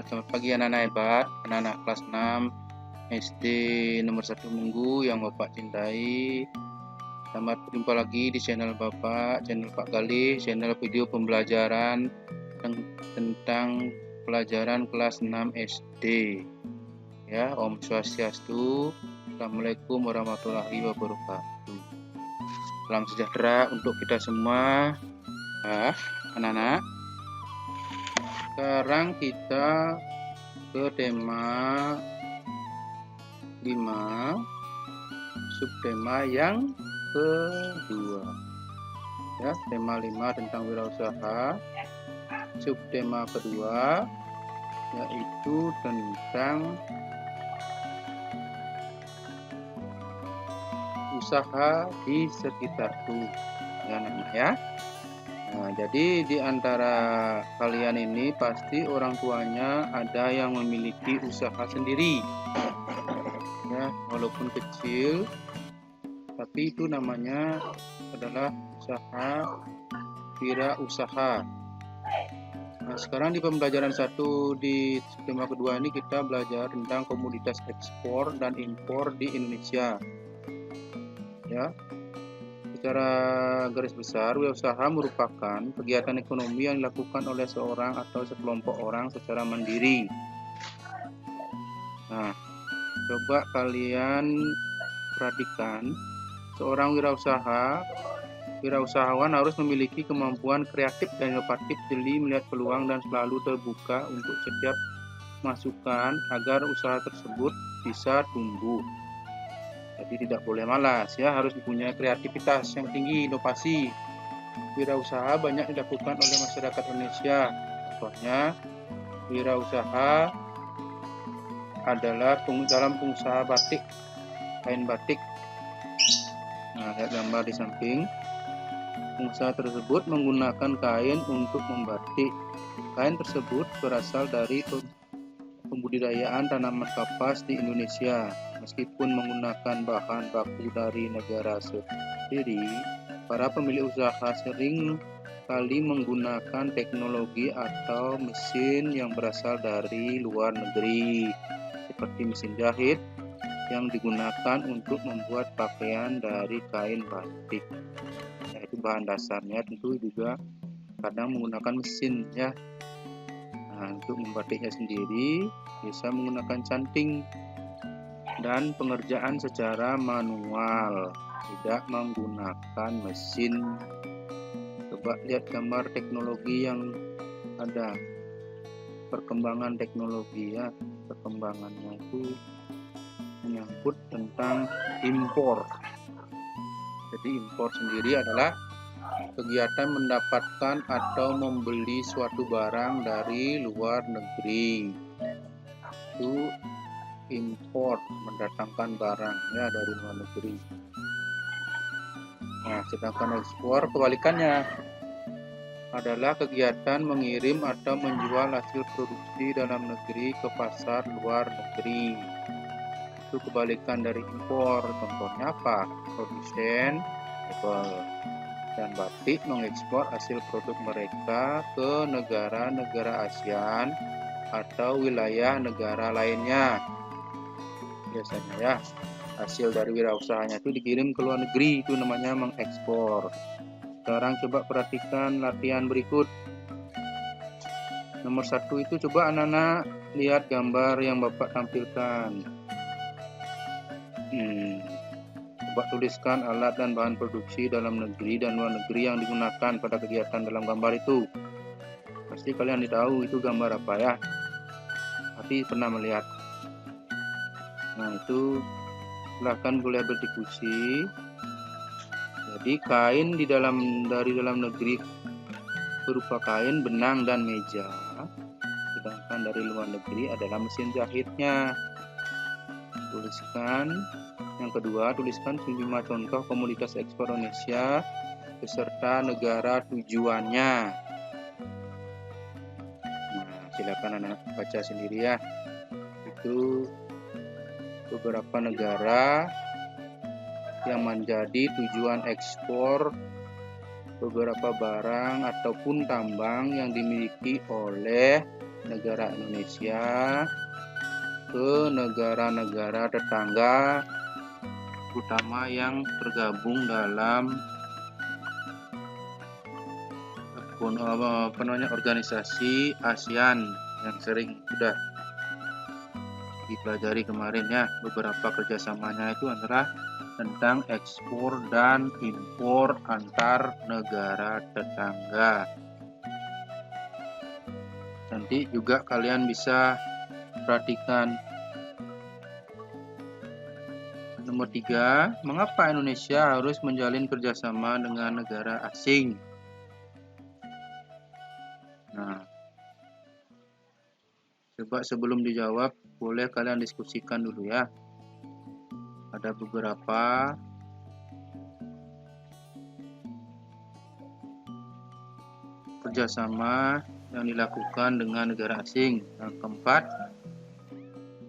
Selamat pagi anak-anak hebat, anak-anak kelas 6 SD nomor 1 Minggu yang Bapak cintai. Selamat berjumpa lagi di channel Bapak, channel Pak Galih, channel video pembelajaran tentang pelajaran kelas 6 SD. Ya, Om Swastiastu. Assalamualaikum warahmatullahi wabarakatuh. Salam sejahtera untuk kita semua. Anak-anak. Sekarang kita ke tema 5, subtema yang kedua. Ya, tema 5 tentang wirausaha. Subtema kedua yaitu tentang usaha di sekitarku. Ya, anak-anak ya. Nah, jadi di antara kalian ini pasti orang tuanya ada yang memiliki usaha sendiri. Ya, walaupun kecil, tapi itu namanya adalah usaha wirausaha. Nah, sekarang di pembelajaran 1 di tema kedua ini kita belajar tentang komoditas ekspor dan impor di Indonesia. Ya. Secara garis besar, wirausaha merupakan kegiatan ekonomi yang dilakukan oleh seorang atau sekelompok orang secara mandiri. Nah, coba kalian perhatikan, seorang wirausahawan harus memiliki kemampuan kreatif dan inovatif, jeli melihat peluang dan selalu terbuka untuk setiap masukan agar usaha tersebut bisa tumbuh. Jadi tidak boleh malas ya, harus punya kreativitas yang tinggi, inovasi. Wirausaha banyak dilakukan oleh masyarakat Indonesia. Contohnya, wirausaha adalah dalam pengusaha batik, kain batik. Nah, lihat gambar di samping. Pengusaha tersebut menggunakan kain untuk membatik. Kain tersebut berasal dari pembudidayaan tanaman kapas di Indonesia. Meskipun menggunakan bahan baku dari negara sendiri, para pemilik usaha sering kali menggunakan teknologi atau mesin yang berasal dari luar negeri, seperti mesin jahit yang digunakan untuk membuat pakaian dari kain batik. Yaitu bahan dasarnya tentu juga kadang menggunakan mesin ya. Nah, untuk membatiknya sendiri bisa menggunakan canting dan pengerjaan secara manual, tidak menggunakan mesin. Coba lihat gambar teknologi yang ada, perkembangan teknologi ya. Perkembangannya itu menyangkut tentang impor. Jadi impor sendiri adalah kegiatan mendapatkan atau membeli suatu barang dari luar negeri. Itu impor, mendatangkan barang ya dari luar negeri. Nah, sedangkan ekspor kebalikannya adalah kegiatan mengirim atau menjual hasil produksi dalam negeri ke pasar luar negeri. Itu kebalikan dari impor. Contohnya apa? Produsen mebel dan batik mengekspor hasil produk mereka ke negara-negara ASEAN atau wilayah negara lainnya. Biasanya ya, hasil dari wirausahanya itu dikirim ke luar negeri, itu namanya mengekspor. Sekarang coba perhatikan latihan berikut. Nomor 1 itu coba anak-anak lihat gambar yang Bapak tampilkan. Coba tuliskan alat dan bahan produksi dalam negeri dan luar negeri yang digunakan pada kegiatan dalam gambar itu. Pasti kalian tahu itu gambar apa ya, tapi pernah melihat. Nah, itu silahkan boleh berdiskusi. Jadi kain dari dalam negeri berupa kain, benang, dan meja. Sedangkan dari luar negeri adalah mesin jahitnya. Tuliskan. Yang kedua, tuliskan 5 contoh komoditas ekspor Indonesia beserta negara tujuannya. Nah, silakan anak baca sendiri ya. Itu beberapa negara yang menjadi tujuan ekspor beberapa barang ataupun tambang yang dimiliki oleh negara Indonesia ke negara-negara tetangga, terutama yang tergabung dalam organisasi ASEAN yang sering sudah dipelajari kemarin ya. Beberapa kerjasamanya itu antara tentang ekspor dan impor antar negara tetangga. Nanti juga kalian bisa perhatikan. Nomor 3, mengapa Indonesia harus menjalin kerjasama dengan negara asing? Nah, coba sebelum dijawab, boleh kalian diskusikan dulu ya. Ada beberapa kerjasama yang dilakukan dengan negara asing. Yang keempat,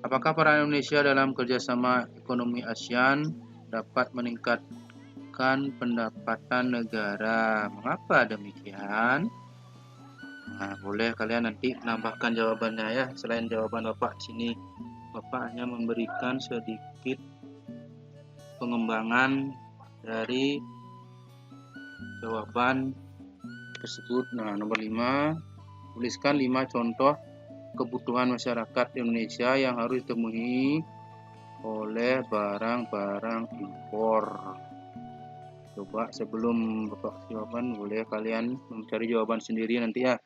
apakah peran Indonesia dalam kerjasama ekonomi ASEAN dapat meningkatkan pendapatan negara? Mengapa demikian? Nah, boleh kalian nanti menambahkan jawabannya ya. Selain jawaban Bapak di sini, Bapak hanya memberikan sedikit pengembangan dari jawaban tersebut. Nah, nomor 5, tuliskan 5 contoh kebutuhan masyarakat Indonesia yang harus ditemui oleh barang-barang impor. Coba sebelum Bapak jawaban, boleh kalian mencari jawaban sendiri nanti ya.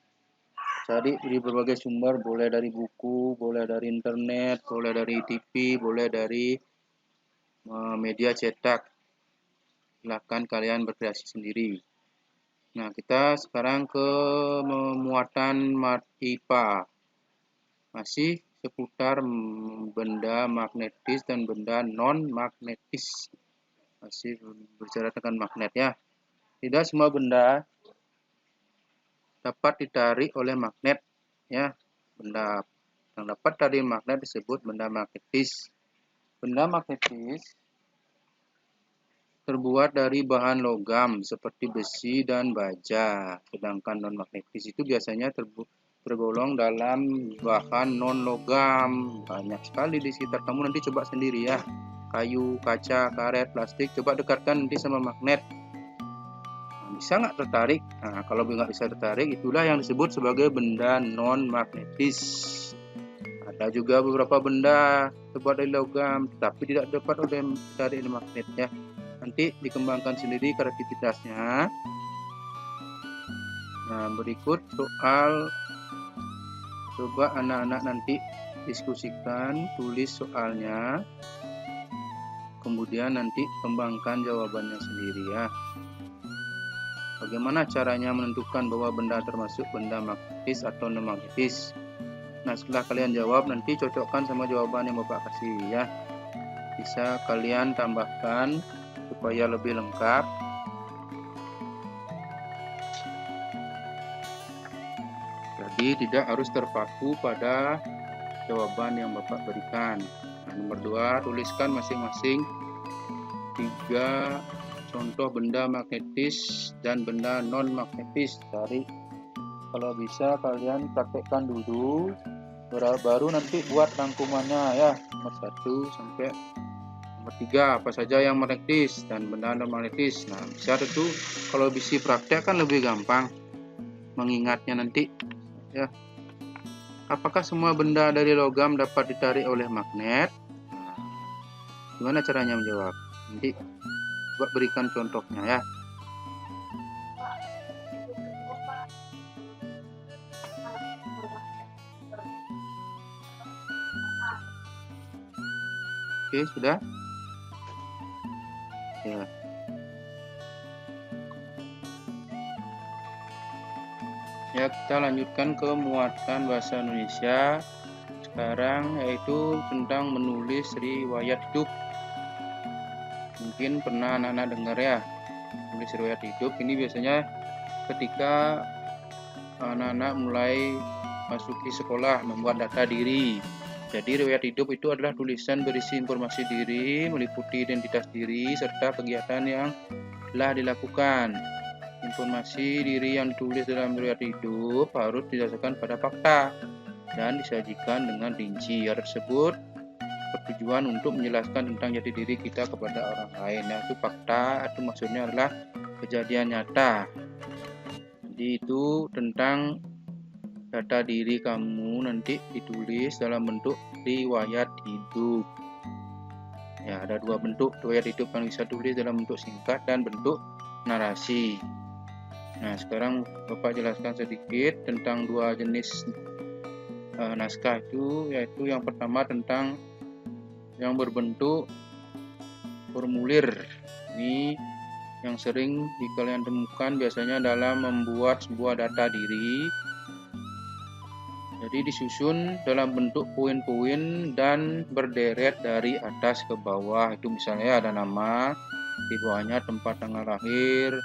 Cari di berbagai sumber, boleh dari buku, boleh dari internet, boleh dari TV, boleh dari media cetak. Silakan kalian berkreasi sendiri. Nah, kita sekarang ke muatan IPA. Masih seputar benda magnetis dan benda non-magnetis. Masih berbicara tentang magnet ya. Tidak semua benda dapat ditarik oleh magnet ya. Benda yang dapat dari magnet disebut benda magnetis. Benda magnetis terbuat dari bahan logam seperti besi dan baja, sedangkan non magnetis itu biasanya tergolong dalam bahan non logam. Banyak sekali di sekitar kamu, nanti coba sendiri ya. Kayu, kaca, karet, plastik, coba dekatkan nanti sama magnet. Bisa nggak tertarik? Nah, kalau nggak bisa tertarik, itulah yang disebut sebagai benda non-magnetis. Ada juga beberapa benda terbuat dari logam, tapi tidak dapat dari magnet ya. Nanti dikembangkan sendiri kreativitasnya. Nah, berikut soal, coba anak-anak nanti diskusikan, tulis soalnya, kemudian nanti kembangkan jawabannya sendiri ya. Bagaimana caranya menentukan bahwa benda termasuk benda magnetis atau non-magnetis? Nah, setelah kalian jawab, nanti cocokkan sama jawaban yang Bapak kasih ya. Bisa kalian tambahkan supaya lebih lengkap. Jadi tidak harus terpaku pada jawaban yang Bapak berikan. Nah, nomor 2, tuliskan masing-masing 3 contoh benda magnetis dan benda non-magnetis. Kalau bisa kalian praktekkan dulu, baru nanti buat rangkumannya ya. Nomor 1 sampai nomor 3, apa saja yang magnetis dan benda non-magnetis. Nah, bisa tentu kalau bisa praktek kan lebih gampang mengingatnya nanti ya. Apakah semua benda dari logam dapat ditarik oleh magnet? Nah, gimana caranya menjawab? Nanti coba berikan contohnya ya. Oke, sudah? Ya. Ya, kita lanjutkan ke muatan bahasa Indonesia sekarang, yaitu tentang menulis riwayat hidup. Mungkin pernah anak-anak dengar ya, menulis riwayat hidup ini biasanya ketika anak-anak mulai masuki sekolah, membuat data diri. Jadi riwayat hidup itu adalah tulisan berisi informasi diri, meliputi identitas diri serta kegiatan yang telah dilakukan. Informasi diri yang ditulis dalam riwayat hidup harus didasarkan pada fakta. dan disajikan dengan rinci. Hal tersebut bertujuan untuk menjelaskan tentang jati diri kita kepada orang lain. Nah, itu fakta, itu maksudnya adalah kejadian nyata. Jadi itu tentang data diri kamu nanti ditulis dalam bentuk riwayat hidup. Ya, ada dua bentuk riwayat hidup yang bisa tulis dalam bentuk singkat dan bentuk narasi. Nah, sekarang Bapak jelaskan sedikit tentang dua jenis naskah itu, yaitu yang pertama tentang yang berbentuk formulir. Ini yang sering kalian temukan biasanya dalam membuat sebuah data diri. Jadi disusun dalam bentuk poin-poin dan berderet dari atas ke bawah. Itu misalnya ada nama, di bawahnya tempat tanggal lahir,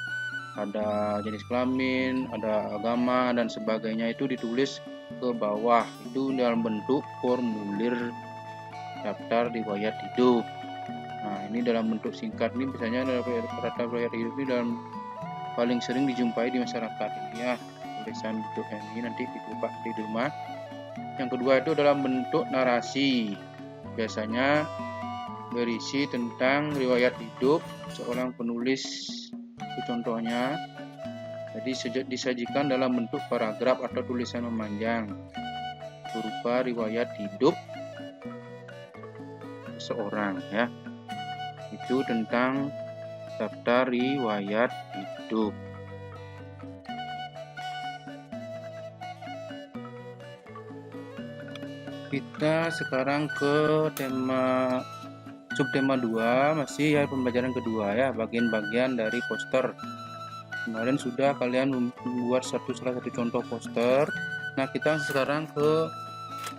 ada jenis kelamin, ada agama, dan sebagainya. Itu ditulis ke bawah. Itu dalam bentuk formulir daftar riwayat hidup. Nah, ini dalam bentuk singkat ini biasanya daftar riwayat hidup ini dalam paling sering dijumpai di masyarakat ini ya. Tulisan bentuk ini nanti dicoba di rumah. Yang kedua itu dalam bentuk narasi. Biasanya berisi tentang riwayat hidup seorang penulis. Itu contohnya. Jadi disajikan dalam bentuk paragraf atau tulisan memanjang berupa riwayat hidup seseorang ya. Itu tentang daftar riwayat hidup. Kita sekarang ke subtema 2, masih ya pembelajaran kedua ya, bagian-bagian dari poster. Kemarin sudah kalian membuat salah satu contoh poster. Nah, kita sekarang ke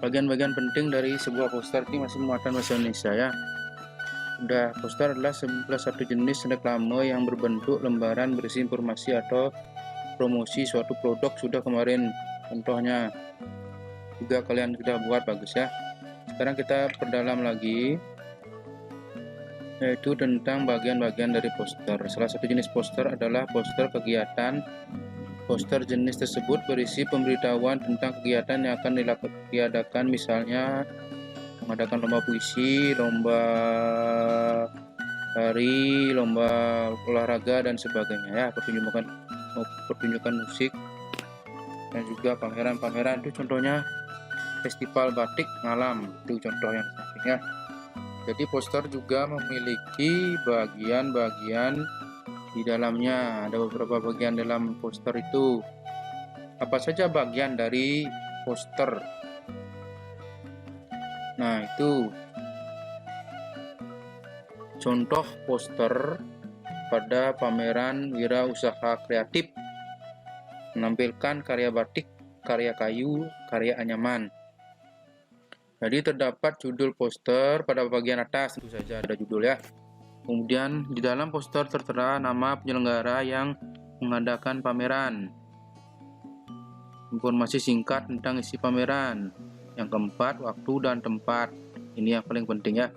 bagian-bagian penting dari sebuah poster. Ini masih muatan bahasa Indonesia ya. Udah, poster adalah salah satu jenis reklame yang berbentuk lembaran berisi informasi atau promosi suatu produk. Sudah kemarin contohnya juga kalian sudah buat, bagus ya. Sekarang kita perdalam lagi, yaitu tentang bagian-bagian dari poster. Salah satu jenis poster adalah poster kegiatan. Poster jenis tersebut berisi pemberitahuan tentang kegiatan yang akan diadakan, misalnya mengadakan lomba puisi, lomba tari, lomba olahraga, dan sebagainya ya, pertunjukan musik, dan juga pameran-pameran. Itu contohnya festival batik Ngalam, itu contoh yang sampingnya. Jadi poster juga memiliki bagian-bagian di dalamnya. Ada beberapa bagian dalam poster itu. Apa saja bagian dari poster? Nah, itu contoh poster pada pameran wirausaha kreatif, menampilkan karya batik, karya kayu, karya anyaman. Jadi terdapat judul poster pada bagian atas, tentu saja ada judul ya. Kemudian di dalam poster tertera nama penyelenggara yang mengadakan pameran, informasi singkat tentang isi pameran, yang keempat waktu dan tempat, ini yang paling penting ya.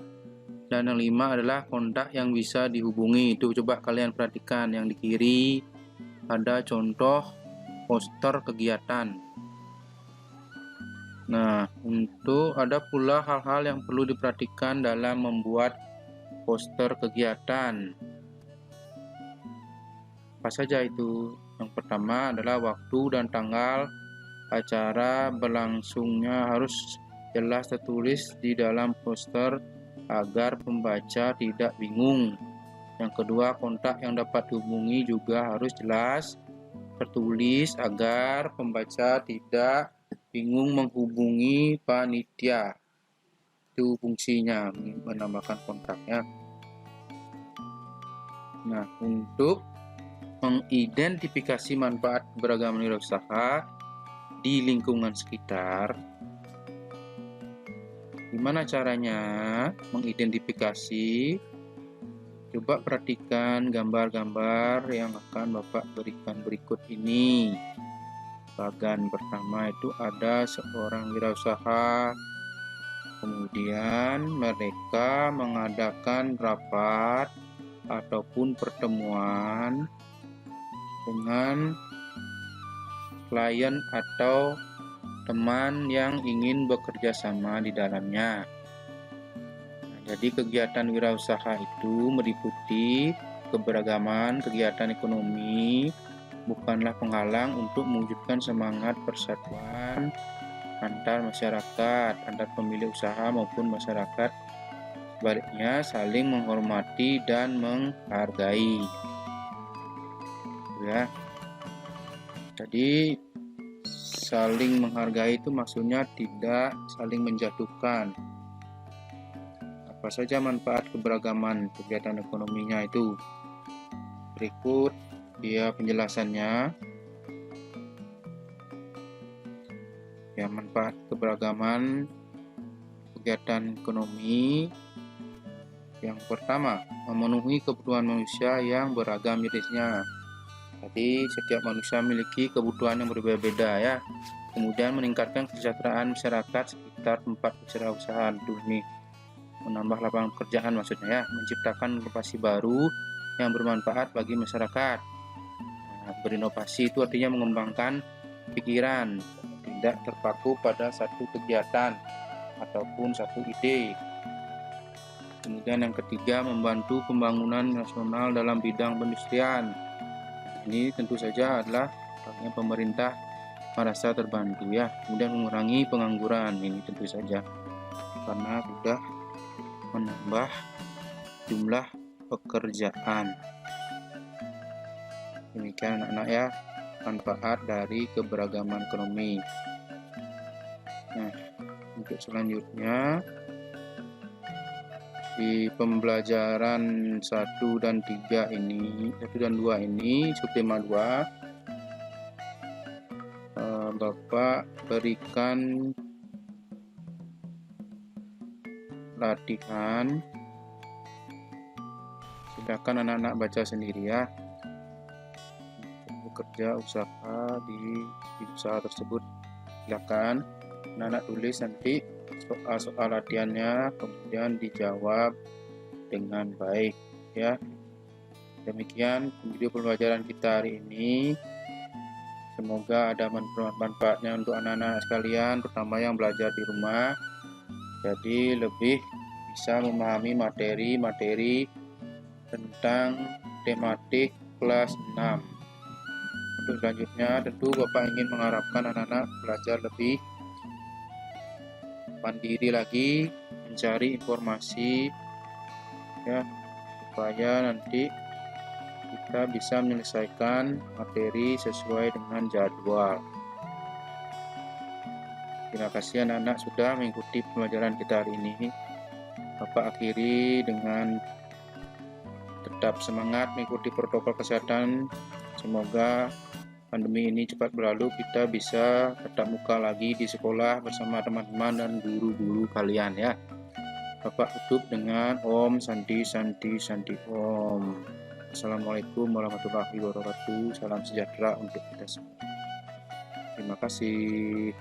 Dan yang lima adalah kontak yang bisa dihubungi. Itu coba kalian perhatikan, yang di kiri ada contoh poster kegiatan. Nah, untuk ada pula hal-hal yang perlu diperhatikan dalam membuat poster kegiatan. Apa saja itu? Yang pertama adalah waktu dan tanggal acara berlangsungnya harus jelas tertulis di dalam poster agar pembaca tidak bingung. Yang kedua, kontak yang dapat dihubungi juga harus jelas tertulis agar pembaca tidak bingung menghubungi panitia. Itu fungsinya, menambahkan kontaknya. Nah, untuk mengidentifikasi manfaat beragam wirausaha di lingkungan sekitar, gimana caranya mengidentifikasi? Coba perhatikan gambar-gambar yang akan Bapak berikan berikut ini. Bagian pertama itu ada seorang wirausaha, kemudian mereka mengadakan rapat ataupun pertemuan dengan klien atau teman yang ingin bekerja sama di dalamnya. Nah, jadi kegiatan wirausaha itu meliputi keberagaman kegiatan ekonomi, bukanlah penghalang untuk mewujudkan semangat persatuan antar masyarakat, antar pemilik usaha maupun masyarakat. Sebaliknya, saling menghormati dan menghargai. Ya. Jadi saling menghargai itu maksudnya tidak saling menjatuhkan. Apa saja manfaat keberagaman kegiatan ekonominya itu? Berikut dia penjelasannya. Ya, manfaat keberagaman kegiatan ekonomi. Yang pertama, memenuhi kebutuhan manusia yang beragam jenisnya. Jadi setiap manusia memiliki kebutuhan yang berbeda-beda ya. Kemudian meningkatkan kesejahteraan masyarakat sekitar tempat usaha ini. Menambah lapangan pekerjaan maksudnya ya, menciptakan inovasi baru yang bermanfaat bagi masyarakat. Nah, berinovasi itu artinya mengembangkan pikiran, tidak terpaku pada satu kegiatan ataupun satu ide. Kemudian yang ketiga, membantu pembangunan nasional dalam bidang perindustrian. Ini tentu saja adalah pemerintah merasa terbantu ya. Kemudian mengurangi pengangguran, ini tentu saja karena sudah menambah jumlah pekerjaan. Demikian anak-anak ya, manfaat dari keberagaman ekonomi. Nah, untuk selanjutnya di pembelajaran 1 dan 3 ini, 1 dan 2 ini, subtema 2, Bapak berikan latihan. Silakan anak-anak baca sendiri ya. Bekerja usaha di usaha tersebut. Silakan anak-anak tulis nanti soal-soal latihannya, kemudian dijawab dengan baik ya. Demikian video pembelajaran kita hari ini. Semoga ada manfaatnya untuk anak-anak sekalian, terutama yang belajar di rumah. Jadi lebih bisa memahami materi-materi tentang tematik kelas 6. Untuk selanjutnya tentu Bapak ingin mengharapkan anak-anak belajar lebih mandiri lagi, mencari informasi ya, supaya nanti kita bisa menyelesaikan materi sesuai dengan jadwal. Terima kasih anak-anak sudah mengikuti pembelajaran kita hari ini. Bapak akhiri dengan tetap semangat mengikuti protokol kesehatan. Semoga pandemi ini cepat berlalu, kita bisa tatap muka lagi di sekolah bersama teman-teman dan guru-guru kalian ya. Bapak tutup dengan Om Santi Santi Santi Om. Assalamualaikum warahmatullahi wabarakatuh. Salam sejahtera untuk kita semua. Terima kasih.